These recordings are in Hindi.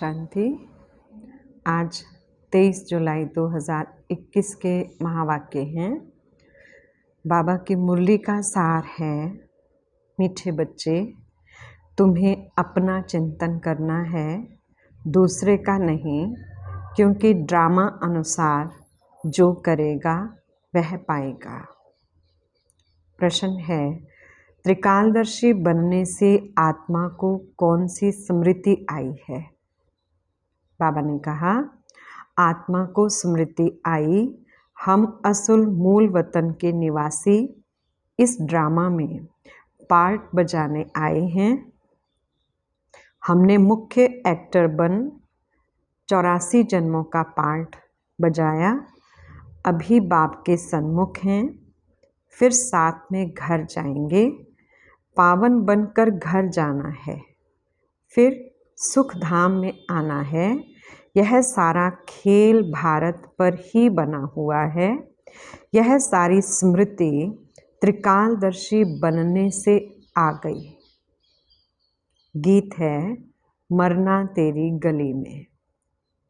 शांति। आज 23 जुलाई 2021 के महावाक्य हैं। बाबा की मुरली का सार है, मीठे बच्चे, तुम्हें अपना चिंतन करना है, दूसरे का नहीं, क्योंकि ड्रामा अनुसार जो करेगा वह पाएगा। प्रश्न है, त्रिकालदर्शी बनने से आत्मा को कौन सी स्मृति आई है? बाबा ने कहा, आत्मा को स्मृति आई, हम असुल मूल वतन के निवासी इस ड्रामा में पार्ट बजाने आए हैं। हमने मुख्य एक्टर बन 84 जन्मों का पार्ट बजाया, अभी बाप के सन्मुख हैं, फिर साथ में घर जाएंगे। पावन बनकर घर जाना है, फिर सुख धाम में आना है। यह सारा खेल भारत पर ही बना हुआ है। यह सारी स्मृति त्रिकालदर्शी बनने से आ गई। गीत है मरना तेरी गली में।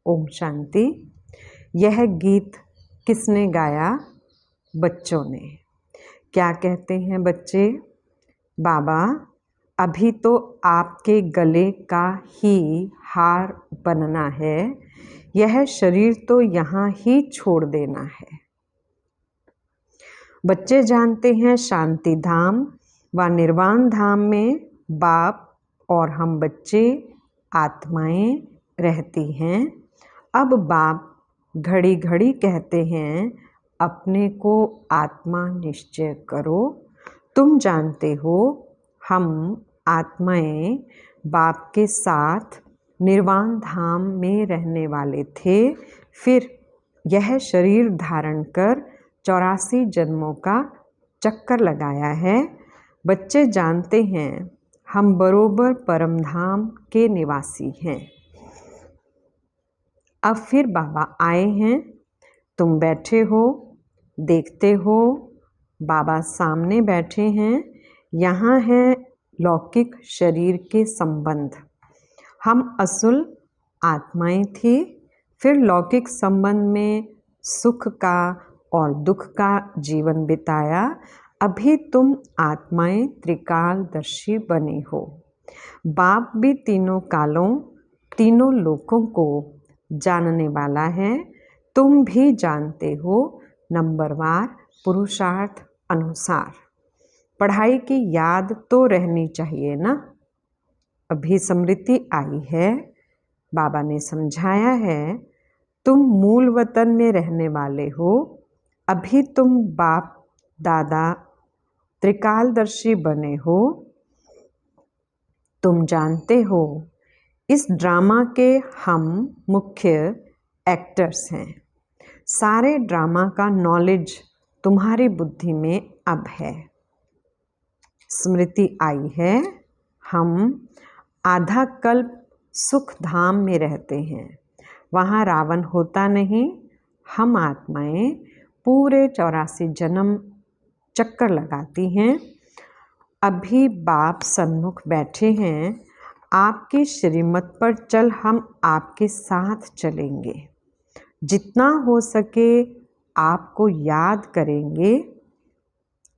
ओम शांति। यह गीत किसने गाया? बच्चों ने। क्या कहते हैं बच्चे? बाबा, अभी तो आपके गले का ही हार बनना है, यह शरीर तो यहाँ ही छोड़ देना है। बच्चे जानते हैं शांति धाम व निर्वाण धाम में बाप और हम बच्चे आत्माएं रहती हैं। अब बाप घड़ी घड़ी कहते हैं, अपने को आत्मा निश्चय करो। तुम जानते हो, हम आत्माएं बाप के साथ निर्वाण धाम में रहने वाले थे। फिर यह शरीर धारण कर 84 जन्मों का चक्कर लगाया है। बच्चे जानते हैं, हम बरोबर परम धाम के निवासी हैं। अब फिर बाबा आए हैं, तुम बैठे हो, देखते हो, बाबा सामने बैठे हैं। यहाँ है लौकिक शरीर के संबंध। हम असुल आत्माएं थी, फिर लौकिक संबंध में सुख का और दुख का जीवन बिताया। अभी तुम आत्माएं त्रिकालदर्शी बने हो। बाप भी तीनों कालों, तीनों लोकों को जानने वाला है। तुम भी जानते हो, नंबरवार पुरुषार्थ अनुसार। पढ़ाई की याद तो रहनी चाहिए ना। अभी स्मृति आई है, बाबा ने समझाया है, तुम मूल वतन में रहने वाले हो। अभी तुम बाप दादा त्रिकालदर्शी बने हो। तुम जानते हो, इस ड्रामा के हम मुख्य एक्टर्स हैं। सारे ड्रामा का नॉलेज तुम्हारी बुद्धि में अब है। स्मृति आई है, हम आधा कल्प सुख धाम में रहते हैं। वहाँ रावण होता नहीं। हम आत्माएं पूरे 84 जन्म चक्कर लगाती हैं। अभी बाप सन्मुख बैठे हैं। आपकी श्रीमत पर चल हम आपके साथ चलेंगे। जितना हो सके आपको याद करेंगे।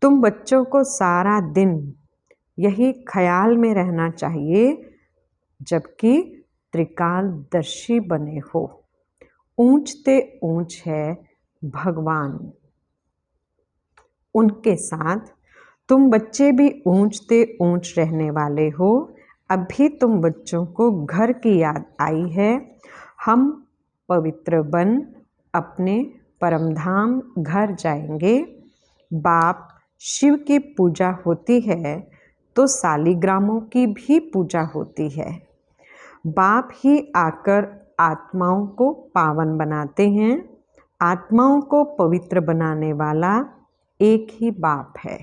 तुम बच्चों को सारा दिन यही ख्याल में रहना चाहिए, जबकि त्रिकालदर्शी बने हो। ऊंचते ऊंच है भगवान, उनके साथ तुम बच्चे भी ऊंचते ऊंच रहने वाले हो। अभी तुम बच्चों को घर की याद आई है। हम पवित्र बन अपने परमधाम घर जाएंगे। बाप शिव की पूजा होती है तो सालिग्रामों की भी पूजा होती है। बाप ही आकर आत्माओं को पावन बनाते हैं। आत्माओं को पवित्र बनाने वाला एक ही बाप है,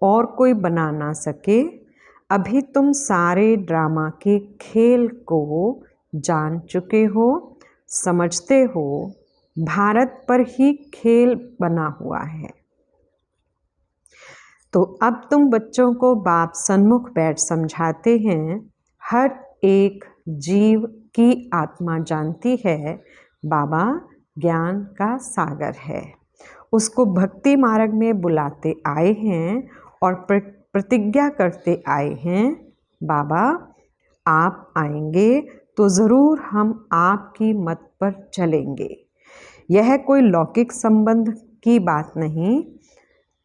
और कोई बना ना सके। अभी तुम सारे ड्रामा के खेल को जान चुके हो, समझते हो। भारत पर ही खेल बना हुआ है। तो अब तुम बच्चों को बाप सन्मुख बैठ समझाते हैं, हर एक जीव की आत्मा जानती है बाबा ज्ञान का सागर है। उसको भक्ति मार्ग में बुलाते आए हैं और प्रतिज्ञा करते आए हैं, बाबा आप आएंगे तो ज़रूर हम आपकी मत पर चलेंगे। यह कोई लौकिक संबंध की बात नहीं।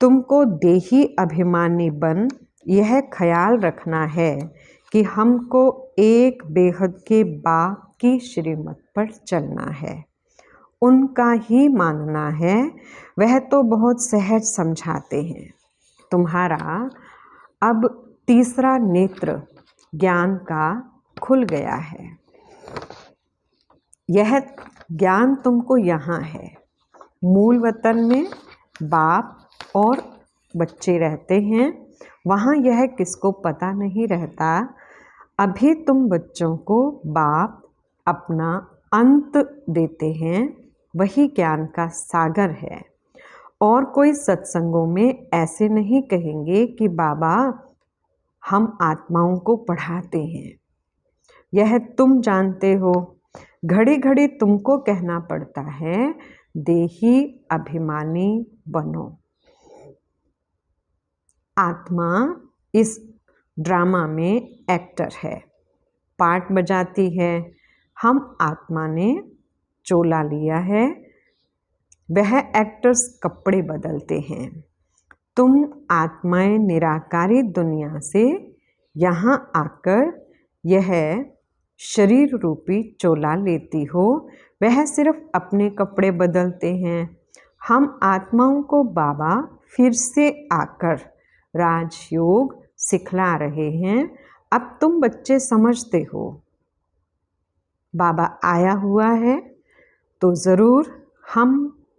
तुमको देही अभिमानी बन यह ख्याल रखना है कि हमको एक बेहद के बाप की श्रीमत पर चलना है, उनका ही मानना है। वह तो बहुत सहज समझाते हैं। तुम्हारा अब तीसरा नेत्र ज्ञान का खुल गया है। यह ज्ञान तुमको यहाँ है। मूल वतन में बाप और बच्चे रहते हैं, वहाँ यह किसको पता नहीं रहता। अभी तुम बच्चों को बाप अपना अंत देते हैं, वही ज्ञान का सागर है। और कोई सत्संगों में ऐसे नहीं कहेंगे कि बाबा हम आत्माओं को पढ़ाते हैं। यह तुम जानते हो। घड़ी घड़ी तुमको कहना पड़ता है देही अभिमानी बनो। आत्मा इस ड्रामा में एक्टर है, पार्ट बजाती है। हम आत्मा ने चोला लिया है, वह एक्टर्स कपड़े बदलते हैं। तुम आत्माएं निराकारी दुनिया से यहाँ आकर यह शरीर रूपी चोला लेती हो, वह सिर्फ अपने कपड़े बदलते हैं। हम आत्माओं को बाबा फिर से आकर राजयोग सिखला रहे हैं। अब तुम बच्चे समझते हो बाबा आया हुआ है तो ज़रूर हम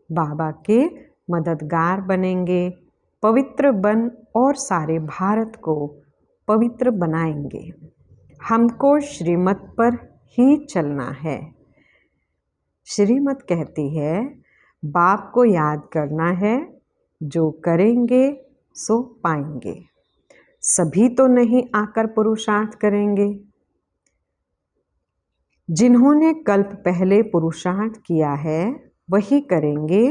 बाबा के मददगार बनेंगे, पवित्र बन और सारे भारत को पवित्र बनाएंगे। हमको श्रीमत पर ही चलना है। श्रीमत कहती है बाप को याद करना है, जो करेंगे सो पाएंगे। सभी तो नहीं आकर पुरुषार्थ करेंगे। जिन्होंने कल्प पहले पुरुषार्थ किया है वही करेंगे।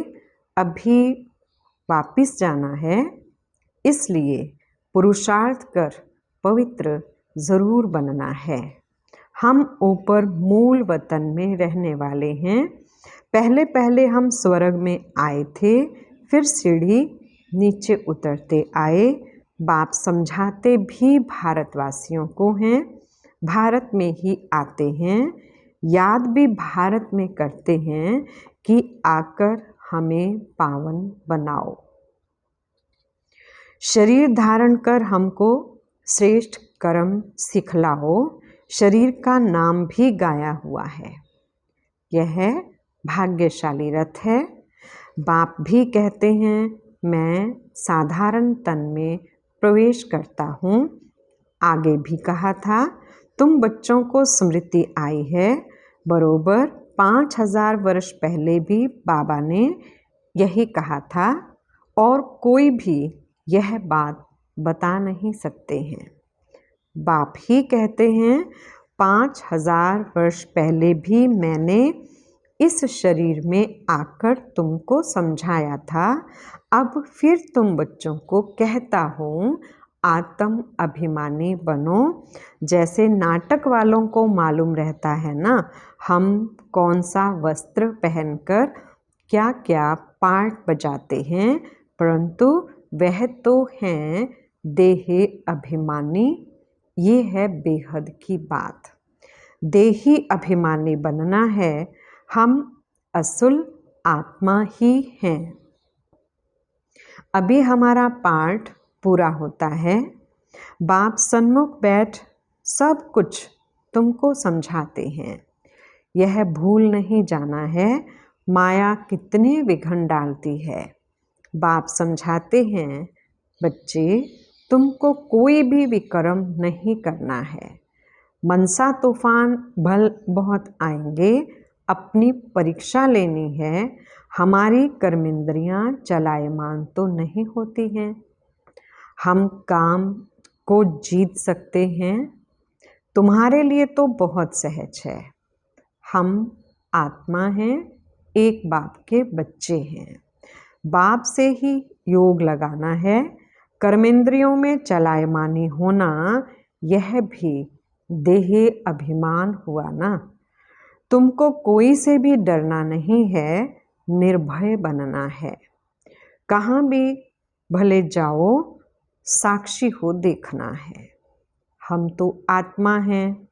अभी वापिस जाना है, इसलिए पुरुषार्थ कर पवित्र ज़रूर बनना है। हम ऊपर मूल वतन में रहने वाले हैं। पहले पहले हम स्वर्ग में आए थे, फिर सीढ़ी नीचे उतरते आए। बाप समझाते भी भारतवासियों को हैं, भारत में ही आते हैं, याद भी भारत में करते हैं कि आकर हमें पावन बनाओ। शरीर धारण कर हमको श्रेष्ठ कर्म सिखलाओ। शरीर का नाम भी गाया हुआ है। यह भाग्यशाली रथ है। बाप भी कहते हैं मैं साधारण तन में प्रवेश करता हूँ। आगे भी कहा था तुम बच्चों को स्मृति आई है। बरोबर 5000 वर्ष पहले भी बाबा ने यही कहा था और कोई भी यह बात बता नहीं सकते हैं। बाप ही कहते हैं 5000 वर्ष पहले भी मैंने इस शरीर में आकर तुमको समझाया था। अब फिर तुम बच्चों को कहता हूँ आत्म अभिमानी बनो। जैसे नाटक वालों को मालूम रहता है ना, हम कौन सा वस्त्र पहनकर क्या क्या पार्ट बजाते हैं, परंतु वह तो हैं देहे अभिमानी। ये है बेहद की बात। देही अभिमानी बनना है। हम असुल आत्मा ही हैं। अभी हमारा पाठ पूरा होता है। बाप सन्मुख बैठ सब कुछ तुमको समझाते हैं। यह भूल नहीं जाना है माया कितने विघ्न डालती है। बाप समझाते हैं बच्चे तुमको कोई भी विक्रम नहीं करना है। मनसा तूफान भल बहुत आएंगे, अपनी परीक्षा लेनी है। हमारी कर्मेंद्रियां चलायमान तो नहीं होती हैं। हम काम को जीत सकते हैं। तुम्हारे लिए तो बहुत सहज है। हम आत्मा हैं, एक बाप के बच्चे हैं। बाप से ही योग लगाना है। कर्मेंद्रियों में चलायमानी होना, यह भी देह अभिमान हुआ ना। तुमको कोई से भी डरना नहीं है, निर्भय बनना है। कहाँ भी भले जाओ, साक्षी हो देखना है। हम तो आत्मा हैं।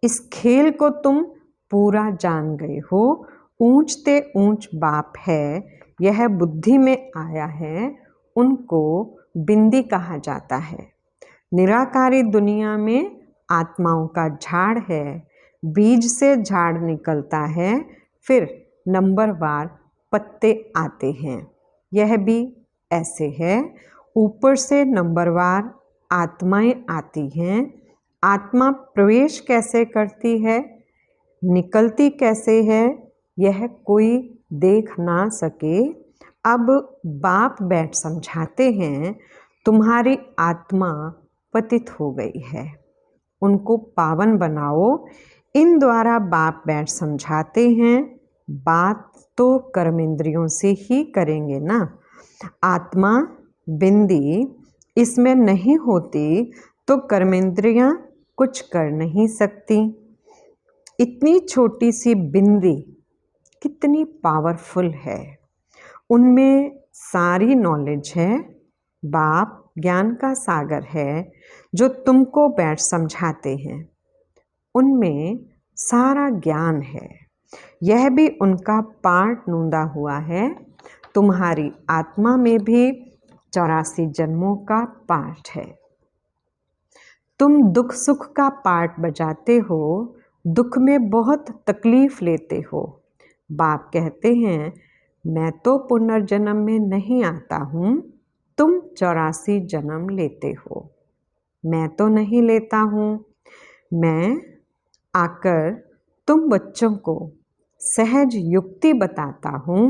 इस खेल को तुम पूरा जान गए हो। ऊंचते ऊंच बाप है, यह बुद्धि में आया है, उनको बिंदी कहा जाता है। निराकारी दुनिया में आत्माओं का झाड़ है। बीज से झाड़ निकलता है, फिर नंबरवार पत्ते आते हैं। यह भी ऐसे है। ऊपर से नंबरवार आत्माएं आती हैं। आत्मा प्रवेश कैसे करती है, निकलती कैसे है, यह कोई देख ना सके। अब बाप बैठ समझाते हैं, तुम्हारी आत्मा पतित हो गई है, उनको पावन बनाओ। इन द्वारा बाप बैठ समझाते हैं। बात तो कर्मेंद्रियों से ही करेंगे ना। आत्मा बिंदी इसमें नहीं होती तो कर्मेंद्रियां कुछ कर नहीं सकती। इतनी छोटी सी बिंदी कितनी पावरफुल है। उनमें सारी नॉलेज है। बाप ज्ञान का सागर है, जो तुमको बैठ समझाते हैं। उनमें सारा ज्ञान है। यह भी उनका पार्ट नूंदा हुआ है। तुम्हारी आत्मा में भी 84 जन्मों का पार्ट है। तुम दुख सुख का पार्ट बजाते हो, दुख में बहुत तकलीफ लेते हो। बाप कहते हैं, मैं तो पुनर्जन्म में नहीं आता हूँ, तुम 84 जन्म लेते हो। मैं तो नहीं लेता हूँ। मैं आकर तुम बच्चों को सहज युक्ति बताता हूँ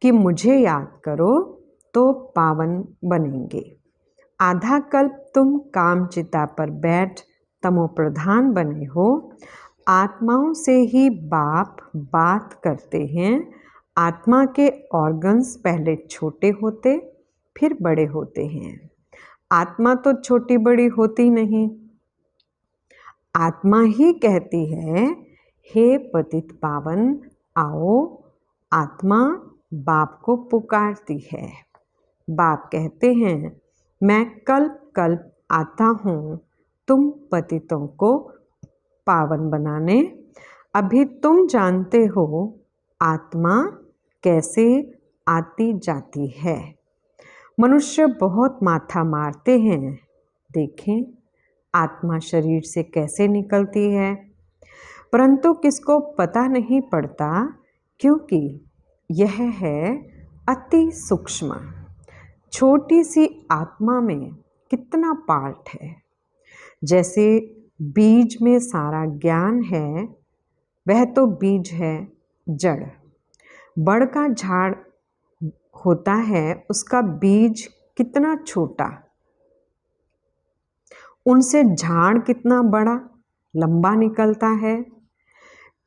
कि मुझे याद करो तो पावन बनेंगे। आधा कल्प तुम कामचिता पर बैठ तमोप्रधान बने हो। आत्माओं से ही बाप बात करते हैं। आत्मा के ऑर्गन्स पहले छोटे होते, फिर बड़े होते हैं। आत्मा तो छोटी बड़ी होती नहीं। आत्मा ही कहती है, हे पतित पावन आओ। आत्मा बाप को पुकारती है। बाप कहते हैं, मैं कल्प कल्प आता हूँ तुम पतितों को पावन बनाने। अभी तुम जानते हो आत्मा कैसे आती जाती है। मनुष्य बहुत माथा मारते हैं। देखें आत्मा शरीर से कैसे निकलती है, परंतु किसको पता नहीं पड़ता, क्योंकि यह है अति सूक्ष्म। छोटी सी आत्मा में कितना पार्ट है। जैसे बीज में सारा ज्ञान है, वह तो बीज है जड़। बड़ का झाड़ होता है, उसका बीज कितना छोटा, उनसे झाड़ कितना बड़ा लंबा निकलता है।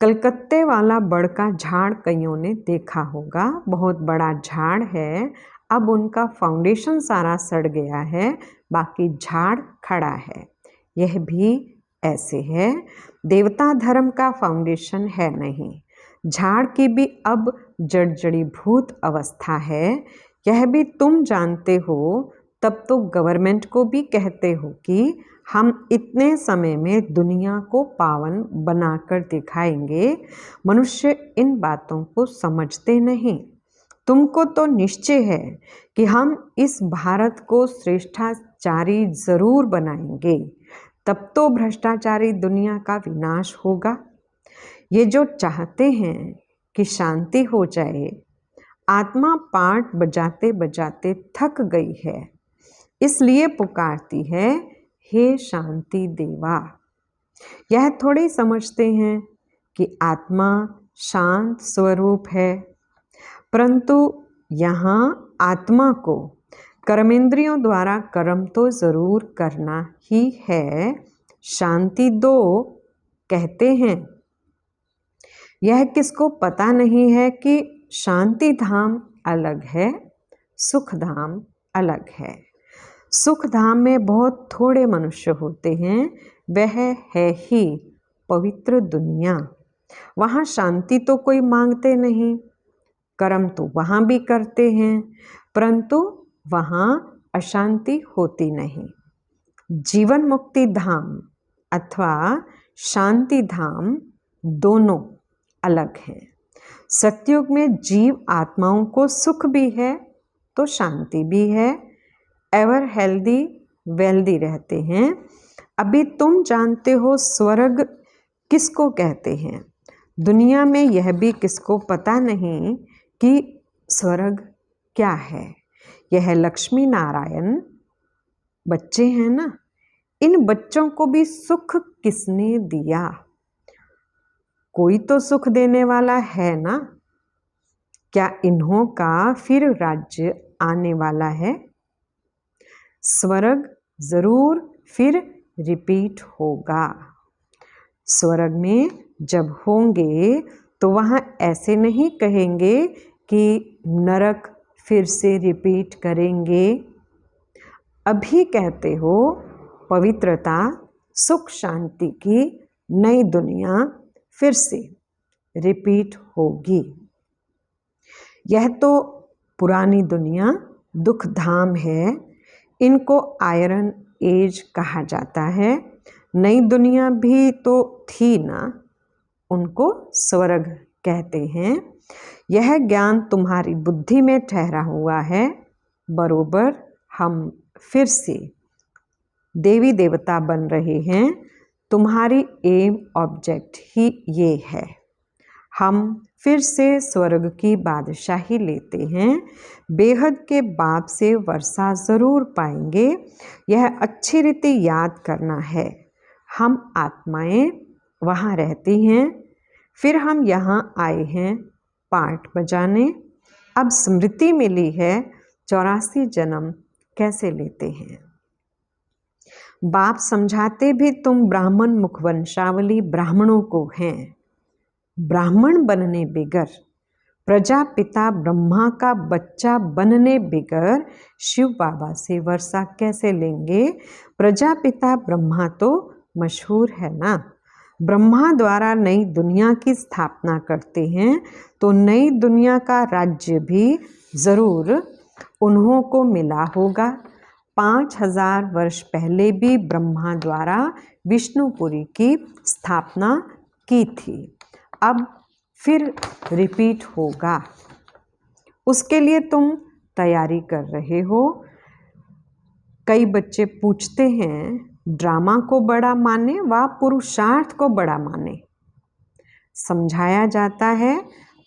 कलकत्ते वाला बड़ का झाड़ कईयों ने देखा होगा, बहुत बड़ा झाड़ है। अब उनका फाउंडेशन सारा सड़ गया है, बाकी झाड़ खड़ा है। यह भी ऐसे है। देवता धर्म का फाउंडेशन है नहीं, झाड़ की भी अब जड़जड़ीभूत अवस्था है। यह भी तुम जानते हो। तब तो गवर्नमेंट को भी कहते हो कि हम इतने समय में दुनिया को पावन बनाकर दिखाएंगे। मनुष्य इन बातों को समझते नहीं। तुमको तो निश्चय है कि हम इस भारत को श्रेष्ठाचारी जरूर बनाएंगे, तब तो भ्रष्टाचारी दुनिया का विनाश होगा। ये जो चाहते हैं कि शांति हो जाए, आत्मा पार्ट बजाते बजाते थक गई है, इसलिए पुकारती है, हे शांति देवा। यह थोड़ी समझते हैं कि आत्मा शांत स्वरूप है, परंतु यहाँ आत्मा को कर्मेंद्रियों द्वारा कर्म तो जरूर करना ही है। शांति दो कहते हैं। यह किसको पता नहीं है कि शांति धाम अलग है, सुख धाम अलग है। सुख धाम में बहुत थोड़े मनुष्य होते हैं, वह है ही पवित्र दुनिया। वहाँ शांति तो कोई मांगते नहीं, कर्म तो वहाँ भी करते हैं, परंतु वहाँ अशांति होती नहीं। जीवन मुक्ति धाम अथवा शांति धाम दोनों अलग हैं। सतयुग में जीव आत्माओं को सुख भी है तो शांति भी है, एवर हेल्दी वेल्दी रहते हैं। अभी तुम जानते हो स्वर्ग किसको कहते हैं। दुनिया में यह भी किसको पता नहीं कि स्वर्ग क्या है। यह लक्ष्मी नारायण बच्चे हैं ना, इन बच्चों को भी सुख किसने दिया? कोई तो सुख देने वाला है ना। क्या इन्हों का फिर राज्य आने वाला है? स्वर्ग जरूर फिर रिपीट होगा। स्वर्ग में जब होंगे तो वहाँ ऐसे नहीं कहेंगे कि नरक फिर से रिपीट करेंगे। अभी कहते हो पवित्रता सुख शांति की नई दुनिया फिर से रिपीट होगी। यह तो पुरानी दुनिया दुख धाम है, इनको आयरन एज कहा जाता है। नई दुनिया भी तो थी ना, उनको स्वर्ग कहते हैं। यह ज्ञान तुम्हारी बुद्धि में ठहरा हुआ है। बरोबर हम फिर से देवी देवता बन रहे हैं। तुम्हारी एम ऑब्जेक्ट ही ये है। हम फिर से स्वर्ग की बादशाही लेते हैं। बेहद के बाप से वर्षा ज़रूर पाएंगे। यह अच्छी रीति याद करना है। हम आत्माएं वहाँ रहती हैं, फिर हम यहाँ आए हैं पार्ट बजाने। अब स्मृति मिली है 84 जन्म कैसे लेते हैं। बाप समझाते भी तुम ब्राह्मण मुखवंशावली ब्राह्मणों को हैं। ब्राह्मण बनने बिगर, प्रजापिता ब्रह्मा का बच्चा बनने बिगर शिव बाबा से वर्षा कैसे लेंगे? प्रजापिता ब्रह्मा तो मशहूर है ना। ब्रह्मा द्वारा नई दुनिया की स्थापना करते हैं तो नई दुनिया का राज्य भी ज़रूर उन्हों को मिला होगा। 5000 वर्ष पहले भी ब्रह्मा द्वारा विष्णुपुरी की स्थापना की थी। अब फिर रिपीट होगा, उसके लिए तुम तैयारी कर रहे हो। कई बच्चे पूछते हैं ड्रामा को बड़ा माने व पुरुषार्थ को बड़ा माने। समझाया जाता है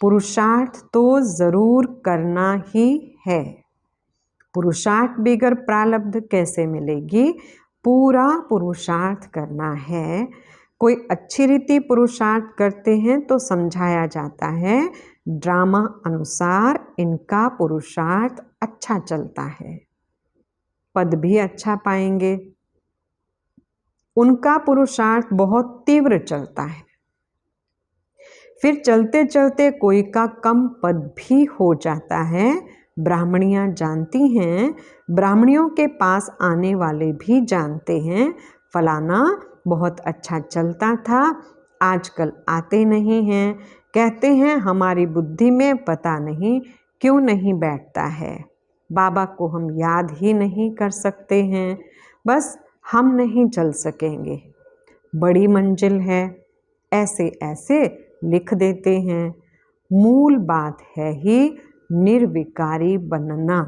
पुरुषार्थ तो ज़रूर करना ही है। पुरुषार्थ बिगर प्रारब्ध कैसे मिलेगी? पूरा पुरुषार्थ करना है। कोई अच्छी रीति पुरुषार्थ करते हैं तो समझाया जाता है ड्रामा अनुसार इनका पुरुषार्थ अच्छा चलता है, पद भी अच्छा पाएंगे। उनका पुरुषार्थ बहुत तीव्र चलता है, फिर चलते चलते कोई का कम पद भी हो जाता है। ब्राह्मणियाँ जानती हैं, ब्राह्मणियों के पास आने वाले भी जानते हैं फलाना बहुत अच्छा चलता था, आजकल आते नहीं हैं। कहते हैं हमारी बुद्धि में पता नहीं क्यों नहीं बैठता है। बाबा को हम याद ही नहीं कर सकते हैं, बस हम नहीं चल सकेंगे। बड़ी मंजिल है, ऐसे ऐसे लिख देते हैं। मूल बात है ही निर्विकारी बनना।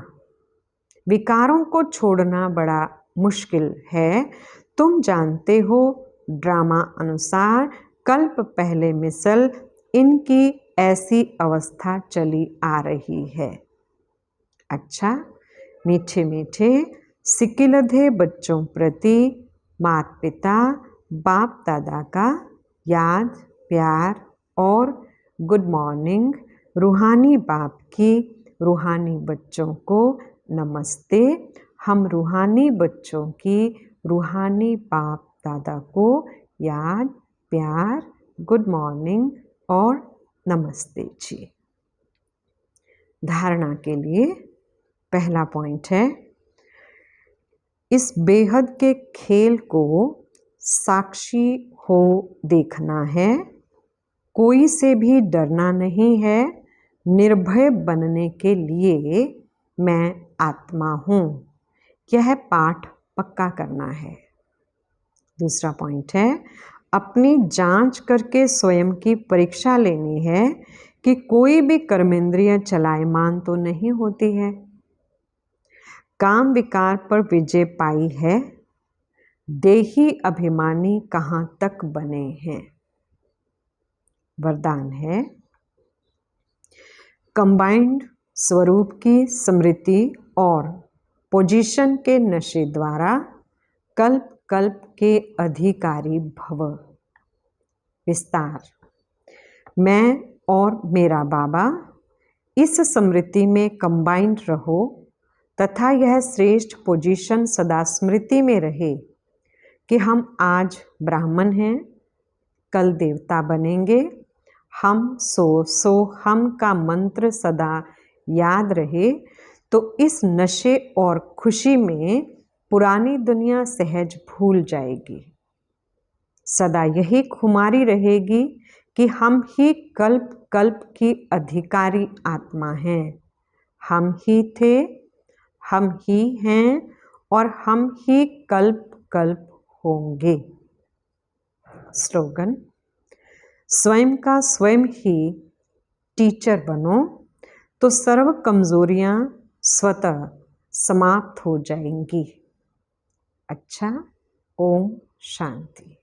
विकारों को छोड़ना बड़ा मुश्किल है। तुम जानते हो ड्रामा अनुसार कल्प पहले मिसल इनकी ऐसी अवस्था चली आ रही है। अच्छा, मीठे मीठे सिकिलधे बच्चों प्रति माता पिता बाप दादा का याद प्यार और गुड मॉर्निंग। रूहानी बाप की रूहानी बच्चों को नमस्ते। हम रूहानी बच्चों की रूहानी बाप दादा को याद प्यार, गुड मॉर्निंग और नमस्ते जी। धारणा के लिए पहला पॉइंट है, इस बेहद के खेल को साक्षी हो देखना है। कोई से भी डरना नहीं है। निर्भय बनने के लिए मैं आत्मा हूँ। यह पाठ पक्का करना है। दूसरा पॉइंट है, अपनी जांच करके स्वयं की परीक्षा लेनी है कि कोई भी कर्मेंद्रिय चलायमान तो नहीं होती है। काम विकार पर विजय पाई है। देही अभिमानी कहाँ तक बने हैं। वरदान है, कंबाइंड स्वरूप की स्मृति और पोजीशन के नशे द्वारा कल्प कल्प के अधिकारी भव। विस्तार, मैं और मेरा बाबा इस स्मृति में कंबाइंड रहो तथा यह श्रेष्ठ पोजीशन सदा स्मृति में रहे कि हम आज ब्राह्मण हैं, कल देवता बनेंगे। हम सो हम का मंत्र सदा याद रहे तो इस नशे और खुशी में पुरानी दुनिया सहज भूल जाएगी। सदा यही खुमारी रहेगी कि हम ही कल्प कल्प की अधिकारी आत्मा हैं। हम ही थे, हम ही हैं और हम ही कल्प कल्प होंगे। स्लोगन, स्वयं का स्वयं ही टीचर बनो तो सर्व कमजोरियां स्वतः समाप्त हो जाएंगी। अच्छा, ओम शांति।